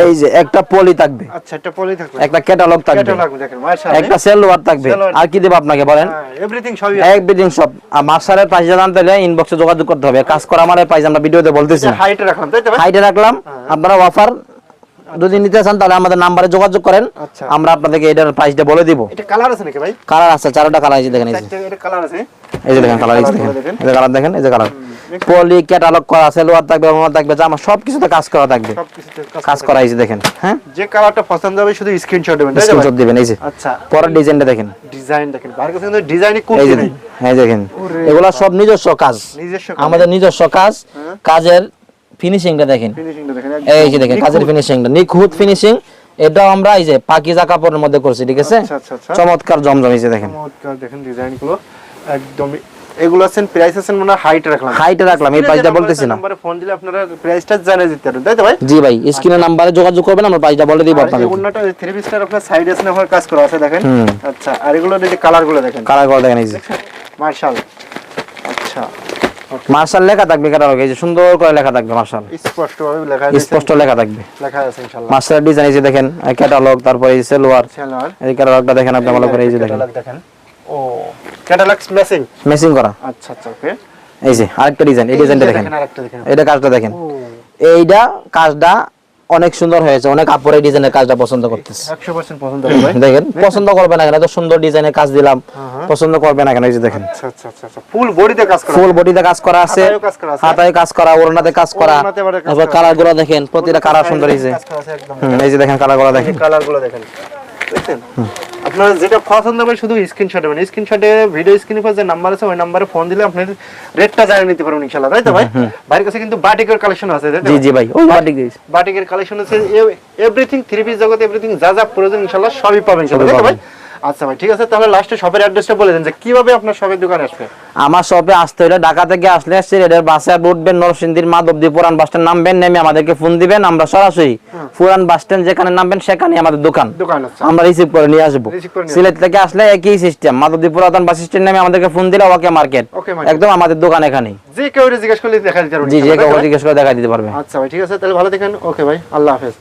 এই যে একটা পলি থাকবে, আচ্ছা একটা পলি থাকবে, একটা ক্যাটালগ থাকবে, দেখেন মাশাআল্লাহ, একটা সেলওয়ার থাকবে। আর কি দেব আপনাকে বলেন? এভরিথিং সবই, এভরিথিং সব। মার্শালের প্রাইস জানতে হলে ইনবক্সে যোগাযোগ করতে হবে। কাজ করা মানে প্রাইস আমরা ভিডিওতে বলতেছি, হাইটে রাখলাম, তাই তো ভাই? হাইটে রাখলাম। আপনারা অফার যদি নিতে চান তাহলে আমাদের নাম্বারে যোগাযোগ করেন, আচ্ছা। আমরা আপনাদেরকে এটার প্রাইসটা বলে দিব। এটা কালার আছে নাকি ভাই? কালার আছে, 4টা কালার আছে দেখেন, এই যে চারটে এটা কালার আছে। এই যে দেখেন কালার, এই যে দেখেন, এই যে কালার দেখেন, এই যে কালার পলি ক্যাটালগ করা আছে, লোয়ার থাকবে, ওমর থাকবে, জামা সবকিছুতে কাজ করা থাকবে, সবকিছুতে কাজ করা এই যে দেখেন। হ্যাঁ, যে কালারটা পছন্দ হবে শুধু স্ক্রিনশট দিবেন, তাই তো ভাই? স্ক্রিনশট দিবেন। এই যে আচ্ছা, পরের ডিজাইনটা দেখেন, ডিজাইন দেখেন, ভাইয়ের কাছে কিন্তু ডিজাইনই এই কমতি যে নেই। হ্যাঁ দেখেন, এগুলা সব নিজস্ব কাজ, নিজস্ব আমাদের নিজস্ব কাজ। কাজের ফিনিশিংটা দেখেন, ফিনিশিংটা দেখেন, এই যে দেখেন কাজের ফিনিশিংটা নিখুঁত ফিনিশিং। এটাও আমরা এই যে পাকিজা কাপড়ের মধ্যে করছি, ঠিক আছে? আচ্ছা আচ্ছা আচ্ছা, চমৎকার জমজম, এই যে দেখেন চমৎকার দেখেন ডিজাইনগুলো একদম। এগুলো আছেন প্রাইস আছেন মানে হাইট রাখলাম, হাইটে রাখলাম, এই প্রাইসটা বলতেছি না। নম্বরে ফোন দিলে আপনারা প্রাইসটা জানিয়ে দিতে পারবেন, তাই তো ভাই? জি ভাই, স্ক্রিনের নাম্বারে যোগাযোগ করবেন, আমরা প্রাইসটা বলে দিব আর এই আপনাদের। ওন্নাটা 3 পিসটার আপনার সাইড আছে না, আপনার কাজ করা আছে দেখেন। হুম। আচ্ছা, আর এগুলোর এই যে কালারগুলো দেখেন, কালার করে দেখেন, এই যে মাশাআল্লাহ। আচ্ছা, মার্শাল লেখা থাকবে ক্যাটালগে, এই যে সুন্দর করে লেখা থাকবে মার্শাল, স্পষ্টভাবে লেখা আছে, স্পষ্ট লেখা থাকবে লেখা আছে ইনশাআল্লাহ। মার্শাল ডিজাইন, এই যে দেখেন ক্যাটালগ, তারপরে এই সেলোয়ার, সেলার এই ক্যাটালগটা দেখেন আপনি ভালো করে, এই যে দেখেন ক্যাটালগ দেখেন। ও, ক্যাটালগ ম্যাচিং। মেসিং করা। আচ্ছা আচ্ছা, ওকে। এই যে আরেকটা ডিজাইন, এই ডিজাইনটা দেখেন, আরেকটা দেখেন। এটা কাজটা দেখেন, ও, এইটা কাজটা অনেক সুন্দর হয়েছে, অনেক আপুর এই ডিজাইনের কাজটা পছন্দ করতেছে। 100% পছন্দ হবে ভাই। দেখেন পছন্দ করবে না কেন, এত সুন্দর ডিজাইনের কাজ দিলাম, পছন্দ করবে না কেন? এই যে দেখেন আচ্ছা আচ্ছা আচ্ছা আচ্ছা, ফুল বডিতে কাজ করা, ফুল বডিতে কাজ করা আছে, হাতায়ও কাজ করা আছে। হাতায় কাজ করা, ওড়নাতে কাজ করা, ওড়নাতে আবার কাজ তারপর করা। কালার গুলো দেখেন, প্রতিটা কালার সুন্দর হয়েছে। কাজ করা আছে একদম। এই যে দেখেন কালার গুলো দেখেন, কালারগুলো দেখেন, দেখছেন? আপনারা যেটা পছন্দ হবে শুধু স্ক্রিনশট দেবেন, স্ক্রিনশটে ভিডিও স্ক্রিনে পাশে যে নাম্বার আছে ওই নম্বরে ফোন দিলে আপনি রেটটা জানিয়ে নিতে পারবেন ইনশাআল্লাহ, তাই তো ভাই? ভাইয়ের কাছে কিন্তু বাটিকের কালেকশন আছে, তাই তো? জি জি ভাই, ওই বাটিক দিয়েছি। বাটিকের কালেকশন আছে, এভরিথিং থ্রি পিস জগতে এভরিথিং যা যা প্রয়োজন ইনশাআল্লাহ সবই পাবেন ইনশাআল্লাহ, তাই তো ভাই? আচ্ছা ভাই, ঠিক আছে, তাহলে লাস্টে শপের অ্যাড্রেসটা বলে দেন যে কিভাবে আপনার শপের দোকানে আসবে। আমার শপে আসতে হলে ঢাকা থেকে আসলে সিলেটের বাসে উঠবেন, নরসিংদীর মাধবদী পুরান বাস স্ট্যান্ড নামবেন, নেমে আমাদেরকে ফোন দিবেন, আমরা সরাসরি পুরান বাস স্ট্যান্ড যেখানে নামবেন সেখানে আমাদের দোকান, দোকান আছে, আমরা রিসিভ করে নিয়ে আসবো। রিসিভ করে নিয়ে সিলেট থেকে আসলে একই সিস্টেম, মাধবদী পুরাতন বাস স্ট্যান্ড নামে আমাদেরকে ফোন দিলে ওকে মার্কেট, ওকে মার্কেট। একদম আমাদের দোকান এখানেই। যে কেউ জিজ্ঞেস করলে দেখা দিতে পারবেন জি, যে ইনশাআল্লাহ, কেউ তাই তো ভাই? জিজ্ঞেস করে দেখা দিতে পারবে। আচ্ছা ভাই, ঠিক আছে, তাহলে ভালো থাকেন। ওকে ভাই, আল্লাহ হাফেজ।